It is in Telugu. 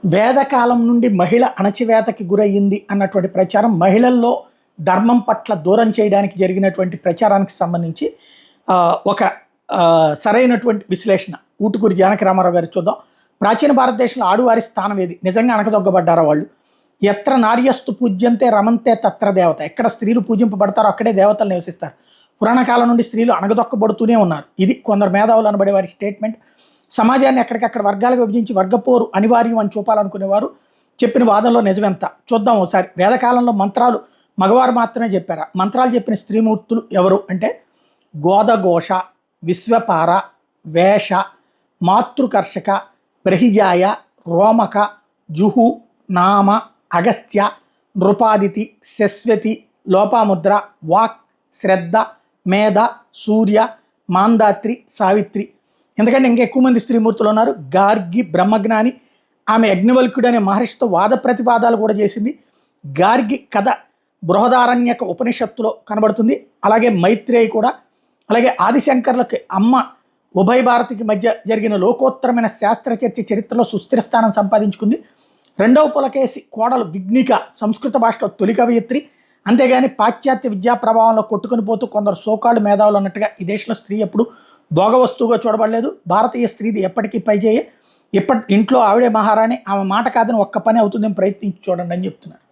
వేదకాలం నుండి మహిళ అణచివేతకి గురయ్యింది అన్నటువంటి ప్రచారం, మహిళల్లో ధర్మం పట్ల దూరం చేయడానికి జరిగినటువంటి ప్రచారానికి సంబంధించి ఒక సరైనటువంటి విశ్లేషణ ఊటుకూరి జానకి రామారావు గారు చూద్దాం. ప్రాచీన భారతదేశంలో ఆడువారి స్థానం ఏది? నిజంగా అణగదొగ్గబడ్డారా వాళ్ళు? ఎత్ర నార్యస్తు పూజ్యంతే రమంతే తత్ర దేవత. ఎక్కడ స్త్రీలు పూజింపబడతారో అక్కడే దేవతలు నివసిస్తారు. పురాణ కాలం నుండి స్త్రీలు అణగదొక్కబడుతూనే ఉన్నారు. ఇది కొందరు మేధావులు అనబడే వారి స్టేట్మెంట్. సమాజాన్ని ఎక్కడికక్కడ వర్గాలుగా విభజించి వర్గపోరు అనివార్యం అని చూపాలనుకునేవారు చెప్పిన వాదనలో నిజమెంత చూద్దాం ఒకసారి. వేదకాలంలో మంత్రాలు మగవారు మాత్రమే చెప్పారా? మంత్రాలు చెప్పిన స్త్రీమూర్తులు ఎవరు అంటే గోదఘోష, విశ్వపార, వేష, మాతృకర్షక, బ్రహిజాయ, రోమక, జుహు, నామ, అగస్త్య, నృపాదితి, శశ్వతి, లోపాముద్ర, వాక్, శ్రద్ధ, మేధ, సూర్య, మాందాత్రి, సావిత్రి. ఎందుకంటే ఇంకా ఎక్కువ మంది స్త్రీమూర్తులు ఉన్నారు. గార్గి బ్రహ్మజ్ఞాని, ఆమె యజ్ఞవల్క్యుడు అనే మహర్షితో వాద ప్రతివాదాలు కూడా చేసింది. గార్గి కథ బృహదారణ్యక ఉపనిషత్తులో కనబడుతుంది. అలాగే మైత్రేయి కూడా. అలాగే ఆదిశంకర్లకి అమ్మ ఉభయ భారతికి మధ్య జరిగిన లోకోత్తరమైన శాస్త్రచర్చ చరిత్రలో సుస్థిర స్థానం సంపాదించుకుంది. రెండవ పులకేసి కోడలు విఘ్నిక సంస్కృత భాషలో తొలి కవయిత్రి. అంతేగాని పాశ్చాత్య విద్యా ప్రభావంలో కొట్టుకుని పోతూ కొందరు సోకాళ్ళు మేధావులు అన్నట్టుగా ఈ దేశంలో స్త్రీ ఎప్పుడు భోగ వస్తువుగా చూడబడలేదు. భారతీయ స్త్రీది ఎప్పటికీ పైచేయే. ఇంట్లో ఆవిడే మహారాణి, ఆమె మాట కాదని ఒక్క పని అవుతుందని ప్రయత్నించి చూడండి అని చెప్తున్నారు.